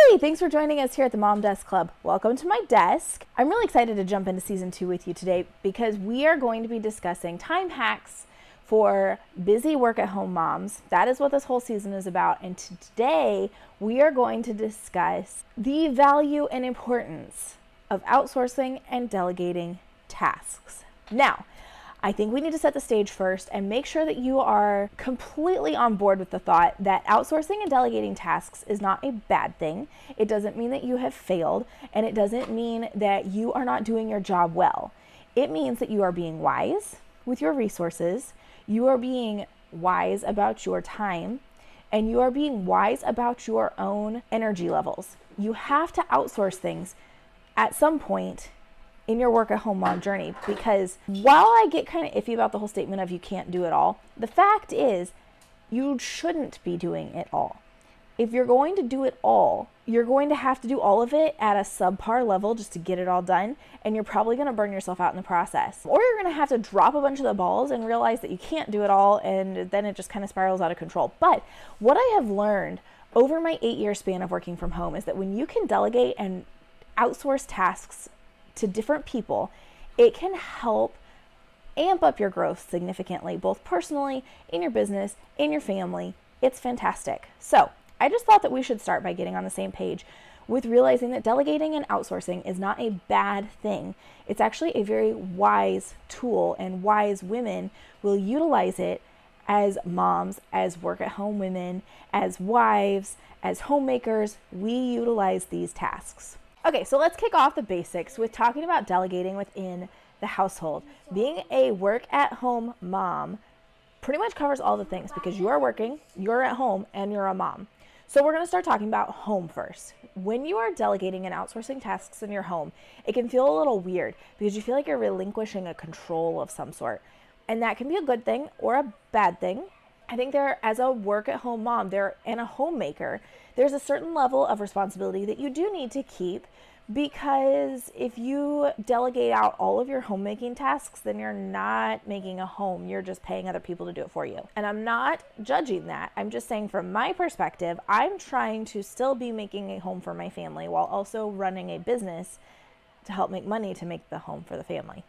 Hey, thanks for joining us here at the Mom Desk Club. Welcome to my desk. I'm really excited to jump into season 2 with you today because we are going to be discussing time hacks for busy work-at-home moms. That is what this whole season is about. And today we are going to discuss the value and importance of outsourcing and delegating tasks. Now, I think we need to set the stage first and make sure that you are completely on board with the thought that outsourcing and delegating tasks is not a bad thing. It doesn't mean that you have failed, and it doesn't mean that you are not doing your job well. It means that you are being wise with your resources, you are being wise about your time, and you are being wise about your own energy levels. You have to outsource things at some point in your work-at-home mom journey, because while I get kind of iffy about the whole statement of you can't do it all, the fact is you shouldn't be doing it all. If you're going to do it all, you're going to have to do all of it at a subpar level just to get it all done, and you're probably going to burn yourself out in the process. Or you're going to have to drop a bunch of the balls and realize that you can't do it all, and then it just kind of spirals out of control. But what I have learned over my 8-year span of working from home is that when you can delegate and outsource tasks to different people, it can help amp up your growth significantly, both personally, in your business, in your family. It's fantastic. So I just thought that we should start by getting on the same page with realizing that delegating and outsourcing is not a bad thing. It's actually a very wise tool, and wise women will utilize it as moms, as work-at-home women, as wives, as homemakers. We utilize these tasks. Okay, so let's kick off the basics with talking about delegating within the household. Being a work-at-home mom pretty much covers all the things because you are working, you're at home, and you're a mom. So we're going to start talking about home first. When you are delegating and outsourcing tasks in your home, it can feel a little weird because you feel like you're relinquishing a control of some sort. And that can be a good thing or a bad thing. I think as a work-at-home mom and a homemaker, there's a certain level of responsibility that you do need to keep, because if you delegate out all of your homemaking tasks, then you're not making a home. You're just paying other people to do it for you. And I'm not judging that. I'm just saying from my perspective, I'm trying to still be making a home for my family while also running a business to help make money to make the home for the family.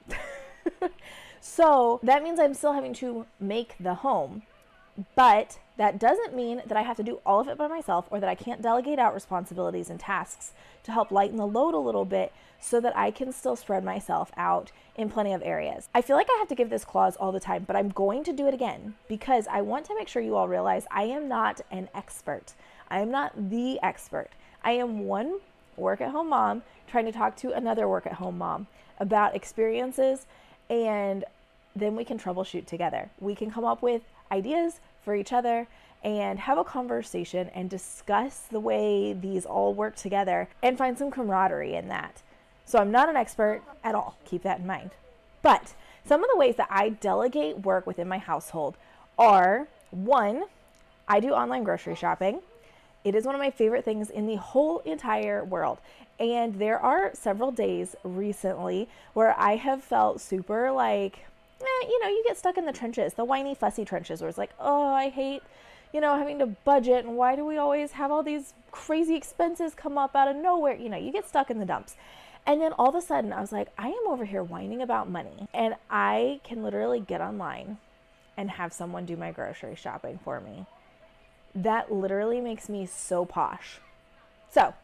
So that means I'm still having to make the home. But that doesn't mean that I have to do all of it by myself, or that I can't delegate out responsibilities and tasks to help lighten the load a little bit so that I can still spread myself out in plenty of areas. I feel like I have to give this clause all the time, but I'm going to do it again because I want to make sure you all realize I am not an expert. I am not the expert. I am one work-at-home mom trying to talk to another work-at-home mom about experiences, and then we can troubleshoot together. We can come up with ideas for each other and have a conversation and discuss the way these all work together and find some camaraderie in that. So I'm not an expert at all. Keep that in mind. But some of the ways that I delegate work within my household are, one, I do online grocery shopping. It is one of my favorite things in the whole entire world. And there are several days recently where I have felt super like, you get stuck in the trenches, the whiny, fussy trenches, where it's like, oh, I hate, having to budget, and why do we always have all these crazy expenses come up out of nowhere? You get stuck in the dumps. And then all of a sudden, I was like, I am over here whining about money, and I can literally get online and have someone do my grocery shopping for me. That literally makes me so posh. So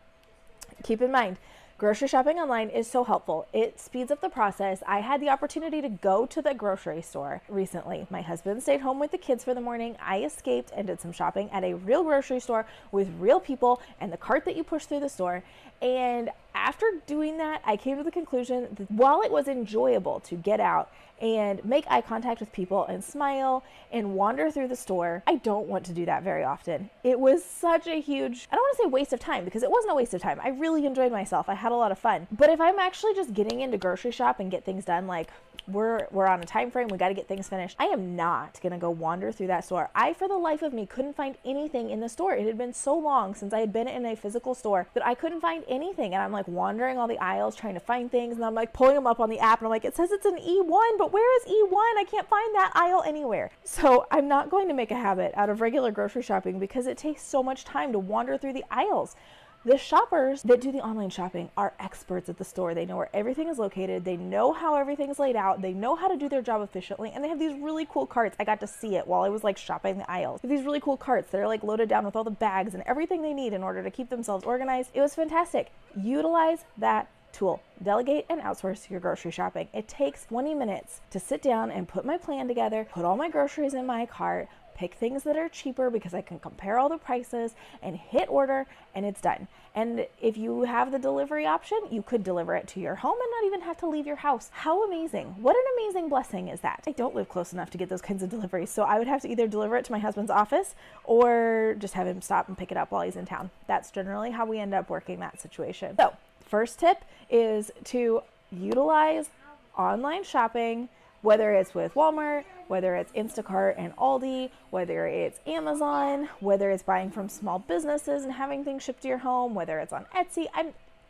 keep in mind, grocery shopping online is so helpful. It speeds up the process. I had the opportunity to go to the grocery store recently. My husband stayed home with the kids for the morning. I escaped and did some shopping at a real grocery store with real people and the cart that you push through the store. And after doing that, I came to the conclusion that while it was enjoyable to get out and make eye contact with people and smile and wander through the store, I don't want to do that very often. It was such a huge, I don't want to say waste of time, because it wasn't a waste of time. I really enjoyed myself. I had a lot of fun. But if I'm actually just getting into grocery shop and get things done, like we're on a time frame, we got to get things finished, I am not going to go wander through that store. I, for the life of me, couldn't find anything in the store. It had been so long since I had been in a physical store that I couldn't find anything. And I'm like wandering all the aisles trying to find things, and I'm like pulling them up on the app, and I'm like, it says it's an E1, but where is E1? I can't find that aisle anywhere. So I'm not going to make a habit out of regular grocery shopping because it takes so much time to wander through the aisles. The shoppers that do the online shopping are experts at the store. They know where everything is located. They know how everything's laid out. They know how to do their job efficiently. And they have these really cool carts. I got to see it while I was like shopping the aisles. These really cool carts that are like loaded down with all the bags and everything they need in order to keep themselves organized. It was fantastic. Utilize that tool. Delegate and outsource your grocery shopping. It takes 20 minutes to sit down and put my plan together, put all my groceries in my cart, pick things that are cheaper because I can compare all the prices and hit order, and it's done. And if you have the delivery option, you could deliver it to your home and not even have to leave your house. How amazing. What an amazing blessing is that? I don't live close enough to get those kinds of deliveries, so I would have to either deliver it to my husband's office or just have him stop and pick it up while he's in town. That's generally how we end up working that situation. So first tip is to utilize online shopping, whether it's with Walmart, whether it's Instacart and Aldi, whether it's Amazon, whether it's buying from small businesses and having things shipped to your home, whether it's on Etsy.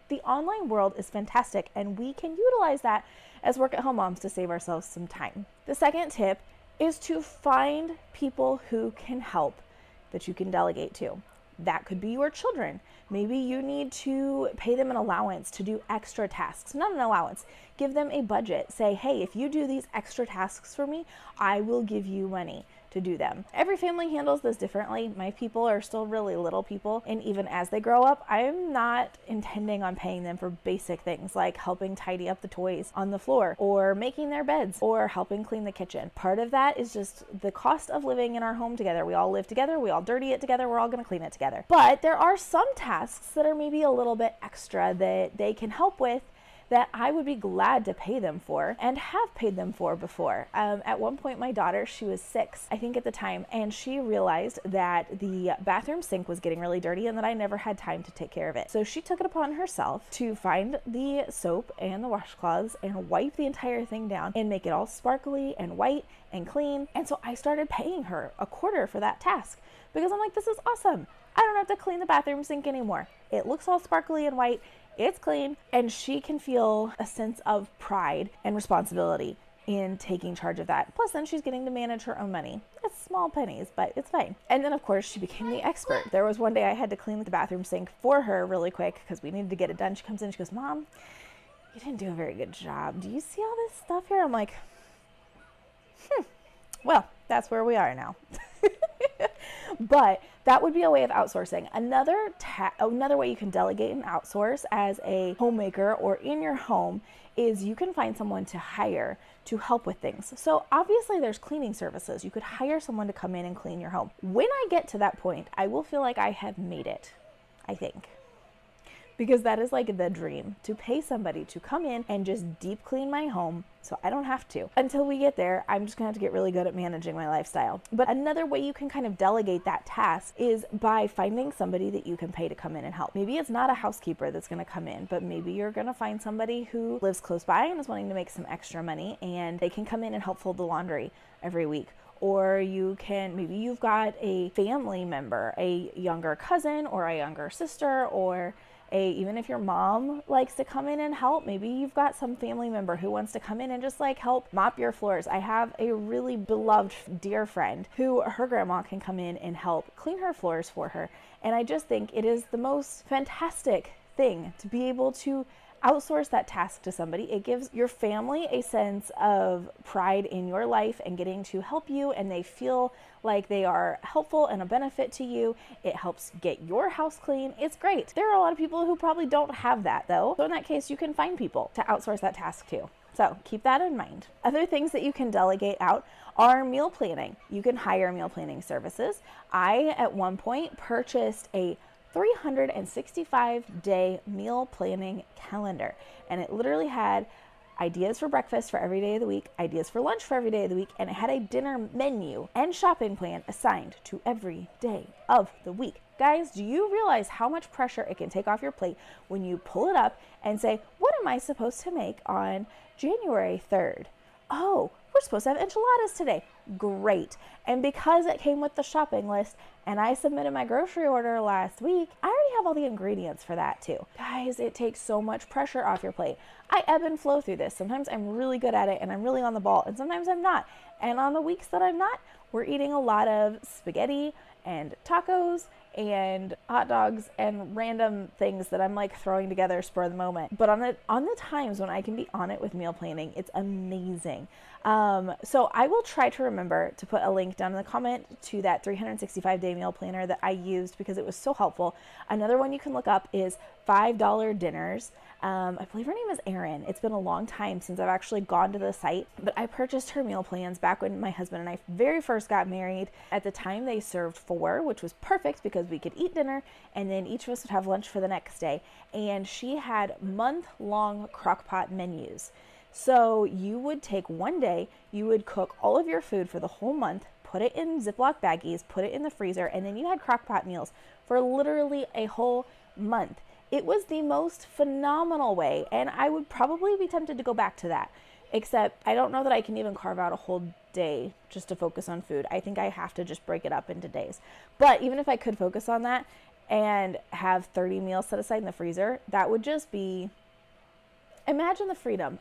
The online world is fantastic, and we can utilize that as work-at-home moms to save ourselves some time. The second tip is to find people who can help that you can delegate to. That could be your children. Maybe you need to pay them an allowance to do extra tasks. Not an allowance. Give them a budget. Say, hey, if you do these extra tasks for me, I will give you money to do them. Every family handles this differently. My people are still really little people, and even as they grow up, I'm not intending on paying them for basic things like helping tidy up the toys on the floor or making their beds or helping clean the kitchen. Part of that is just the cost of living in our home together. We all live together, we all dirty it together, we're all going to clean it together. But there are some tasks that are maybe a little bit extra that they can help with that I would be glad to pay them for and have paid them for before. At one point, my daughter, she was 6, I think at the time, and she realized that the bathroom sink was getting really dirty and that I never had time to take care of it. So she took it upon herself to find the soap and the washcloths and wipe the entire thing down and make it all sparkly and white and clean. And so I started paying her a quarter for that task because I'm like, this is awesome. I don't have to clean the bathroom sink anymore. It looks all sparkly and white. It's clean, and she can feel a sense of pride and responsibility in taking charge of that. Plus, then she's getting to manage her own money. It's small pennies, but it's fine. And then, of course, she became the expert. There was one day I had to clean the bathroom sink for her really quick because we needed to get it done. She comes in, she goes, Mom, you didn't do a very good job. Do you see all this stuff here? I'm like, well, that's where we are now. But that would be a way of outsourcing. Another way you can delegate and outsource as a homemaker or in your home is you can find someone to hire to help with things. So obviously there's cleaning services. You could hire someone to come in and clean your home. When I get to that point, I will feel like I have made it, I think. Because that is like the dream, to pay somebody to come in and just deep clean my home so I don't have to. Until we get there, I'm just gonna have to get really good at managing my lifestyle. But another way you can kind of delegate that task is by finding somebody that you can pay to come in and help. Maybe it's not a housekeeper that's gonna come in, but maybe you're gonna find somebody who lives close by and is wanting to make some extra money, and they can come in and help fold the laundry every week. Or maybe you've got a family member, a younger cousin or a younger sister, or even if your mom likes to come in and help, maybe you've got some family member who wants to come in and just like help mop your floors. I have a really beloved dear friend who her grandma can come in and help clean her floors for her. And I just think it is the most fantastic thing to be able to outsource that task to somebody. It gives your family a sense of pride in your life and getting to help you, and they feel like they are helpful and a benefit to you. It helps get your house clean. It's great. There are a lot of people who probably don't have that though. So in that case, you can find people to outsource that task to. So keep that in mind. Other things that you can delegate out are meal planning. You can hire meal planning services. I, at one point, purchased a 365-day meal planning calendar, and it literally had ideas for breakfast for every day of the week, ideas for lunch for every day of the week, and it had a dinner menu and shopping plan assigned to every day of the week. Guys, do you realize how much pressure it can take off your plate when you pull it up and say, what am I supposed to make on January 3rd? Oh, we're supposed to have enchiladas today. Great. And because it came with the shopping list and I submitted my grocery order last week, I already have all the ingredients for that too. Guys, it takes so much pressure off your plate. I ebb and flow through this. Sometimes I'm really good at it and I'm really on the ball, and sometimes I'm not. And on the weeks that I'm not, we're eating a lot of spaghetti and tacos and hot dogs and random things that I'm like throwing together spur of the moment. But on the times when I can be on it with meal planning, it's amazing. So I will try to remember to put a link down in the comment to that 365-day meal planner that I used because it was so helpful. Another one you can look up is $5 dinners. I believe her name is Erin. It's been a long time since I've actually gone to the site, but I purchased her meal plans back when my husband and I very first got married. At the time they served 4, which was perfect because we could eat dinner and then each of us would have lunch for the next day. And she had month-long crock-pot menus. So you would take one day, you would cook all of your food for the whole month, put it in Ziploc baggies, put it in the freezer, and then you had crock-pot meals for literally a whole month. It was the most phenomenal way, and I would probably be tempted to go back to that, except I don't know that I can even carve out a whole day just to focus on food. I think I have to just break it up into days. But even if I could focus on that and have 30 meals set aside in the freezer, that would just be, imagine the freedom.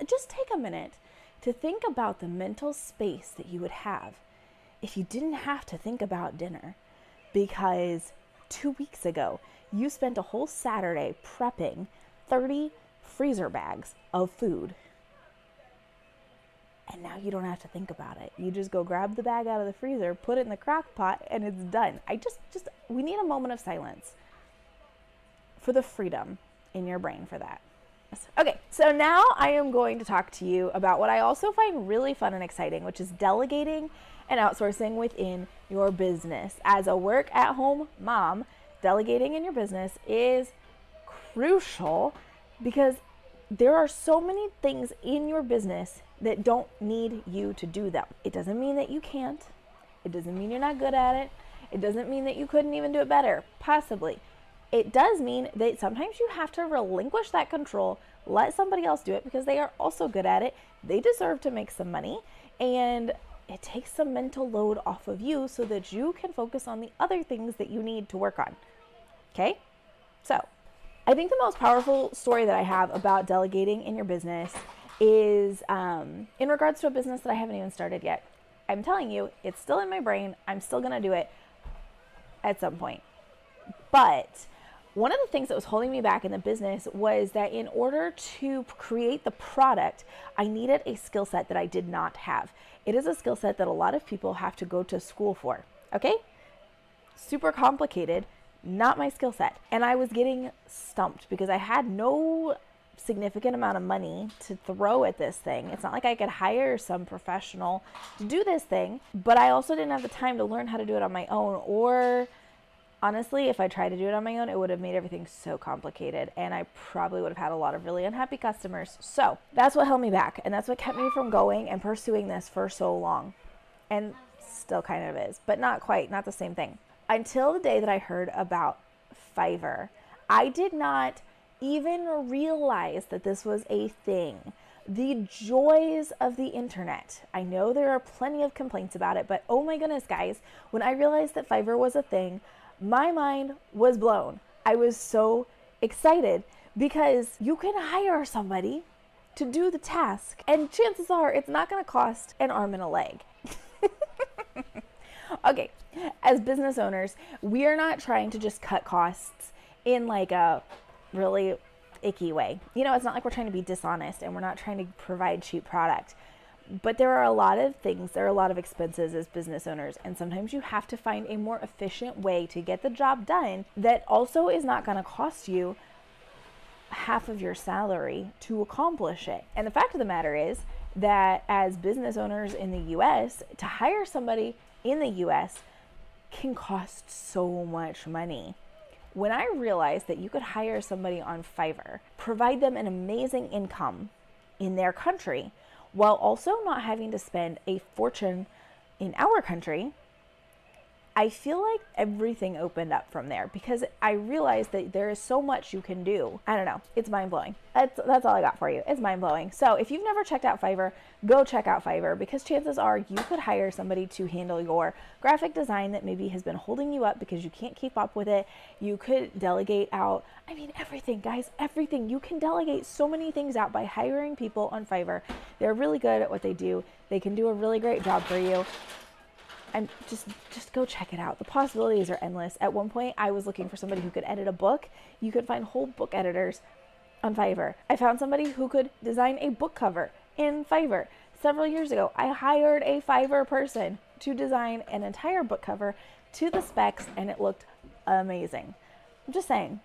Just take a minute to think about the mental space that you would have if you didn't have to think about dinner, because 2 weeks ago, you spent a whole Saturday prepping 30 freezer bags of food. And now you don't have to think about it. You just go grab the bag out of the freezer, put it in the crock pot, and it's done. We need a moment of silence for the freedom in your brain for that. Okay, so now I am going to talk to you about what I also find really fun and exciting, which is delegating and outsourcing within your business. As a work-at-home mom, delegating in your business is crucial because there are so many things in your business that don't need you to do them. It doesn't mean that you can't. It doesn't mean you're not good at it. It doesn't mean that you couldn't even do it better, possibly. It does mean that sometimes you have to relinquish that control, let somebody else do it because they are also good at it. They deserve to make some money, and it takes some mental load off of you so that you can focus on the other things that you need to work on. Okay? So, I think the most powerful story that I have about delegating in your business is in regards to a business that I haven't even started yet. I'm telling you, it's still in my brain. I'm still going to do it at some point. But one of the things that was holding me back in the business was that in order to create the product, I needed a skill set that I did not have. It is a skill set that a lot of people have to go to school for. Okay? Super complicated. Not my skill set. And I was getting stumped because I had no significant amount of money to throw at this thing. It's not like I could hire some professional to do this thing, but I also didn't have the time to learn how to do it on my own. Or honestly, if I tried to do it on my own, it would have made everything so complicated and I probably would have had a lot of really unhappy customers. So that's what held me back, and that's what kept me from going and pursuing this for so long. And still kind of is, but not quite, not the same thing. Until the day that I heard about Fiverr, I did not even realize that this was a thing. The joys of the internet. I know there are plenty of complaints about it, but oh my goodness, guys, when I realized that Fiverr was a thing, my mind was blown. I was so excited because you can hire somebody to do the task, and chances are it's not going to cost an arm and a leg. Okay, as business owners, we are not trying to just cut costs in like a really icky way. You know, it's not like we're trying to be dishonest and we're not trying to provide cheap product. But there are a lot of things, there are a lot of expenses as business owners, and sometimes you have to find a more efficient way to get the job done that also is not going to cost you half of your salary to accomplish it. And the fact of the matter is that as business owners in the US, to hire somebody in the US can cost so much money. When I realized that you could hire somebody on Fiverr, provide them an amazing income in their country, while also not having to spend a fortune in our country, I feel like everything opened up from there because I realized that there is so much you can do. I don't know. It's mind-blowing. That's all I got for you. It's mind-blowing. So if you've never checked out Fiverr, go check out Fiverr because chances are you could hire somebody to handle your graphic design that maybe has been holding you up because you can't keep up with it. You could delegate out, I mean, everything, guys, everything. You can delegate so many things out by hiring people on Fiverr. They're really good at what they do. They can do a really great job for you. I'm just go check it out. The possibilities are endless. At one point, I was looking for somebody who could edit a book. You could find whole book editors on Fiverr. I found somebody who could design a book cover in Fiverr. Several years ago, I hired a Fiverr person to design an entire book cover to the specs, and it looked amazing. I'm just saying,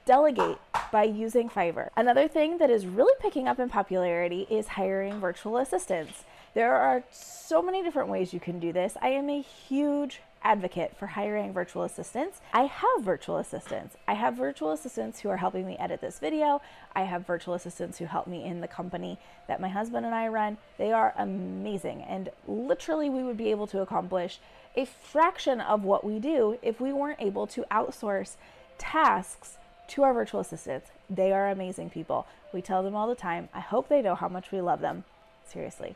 delegate by using Fiverr. Another thing that is really picking up in popularity is hiring virtual assistants. There are so many different ways you can do this. I am a huge advocate for hiring virtual assistants. I have virtual assistants. I have virtual assistants who are helping me edit this video. I have virtual assistants who help me in the company that my husband and I run. They are amazing, and literally we would be able to accomplish a fraction of what we do if we weren't able to outsource tasks to our virtual assistants. They are amazing people. We tell them all the time. I hope they know how much we love them. Seriously.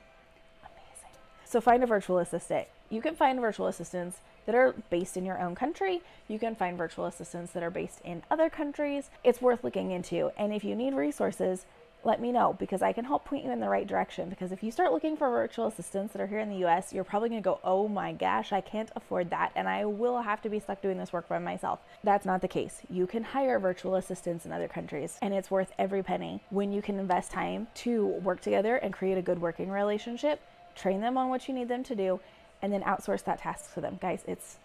So find a virtual assistant. You can find virtual assistants that are based in your own country. You can find virtual assistants that are based in other countries. It's worth looking into. And if you need resources, let me know, because I can help point you in the right direction. Because if you start looking for virtual assistants that are here in the US, you're probably gonna go, oh my gosh, I can't afford that, and I will have to be stuck doing this work by myself. That's not the case. You can hire virtual assistants in other countries, and it's worth every penny when you can invest time to work together and create a good working relationship. Train them on what you need them to do, and then outsource that task to them. Guys, it's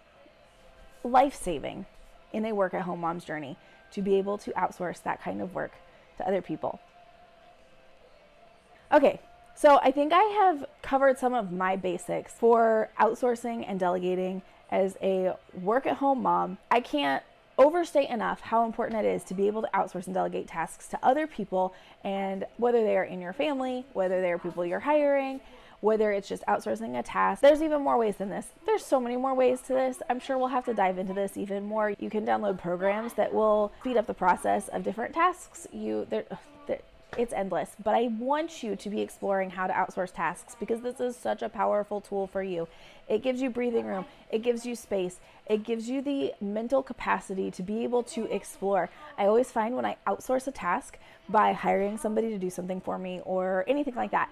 life-saving in a work-at-home mom's journey to be able to outsource that kind of work to other people. Okay, so I think I have covered some of my basics for outsourcing and delegating as a work-at-home mom. I can't overstate enough how important it is to be able to outsource and delegate tasks to other people, and whether they are in your family, whether they are people you're hiring, whether it's just outsourcing a task. There's even more ways than this. There's so many more ways to this. I'm sure we'll have to dive into this even more. You can download programs that will speed up the process of different tasks. It's endless, but I want you to be exploring how to outsource tasks, because this is such a powerful tool for you. It gives you breathing room. It gives you space. It gives you the mental capacity to be able to explore. I always find when I outsource a task by hiring somebody to do something for me or anything like that,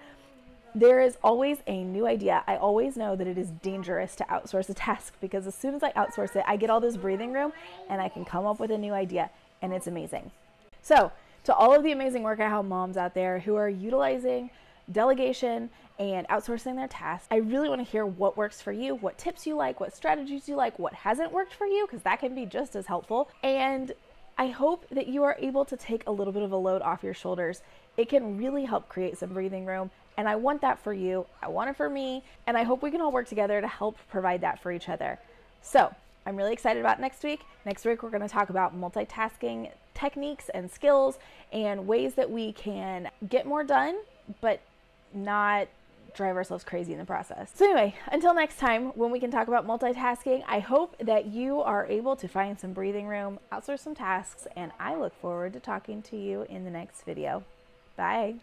there is always a new idea. I always know that it is dangerous to outsource a task, because as soon as I outsource it, I get all this breathing room and I can come up with a new idea, and it's amazing. So to all of the amazing work-at-home moms out there who are utilizing delegation and outsourcing their tasks, I really want to hear what works for you, what tips you like, what strategies you like, what hasn't worked for you, because that can be just as helpful. And I hope that you are able to take a little bit of a load off your shoulders. It can really help create some breathing room, and I want that for you. I want it for me, and I hope we can all work together to help provide that for each other. So I'm really excited about next week. Next week, we're going to talk about multitasking techniques and skills and ways that we can get more done, but not drive ourselves crazy in the process. So anyway, until next time, when we can talk about multitasking, I hope that you are able to find some breathing room, outsource some tasks, and I look forward to talking to you in the next video. Bye.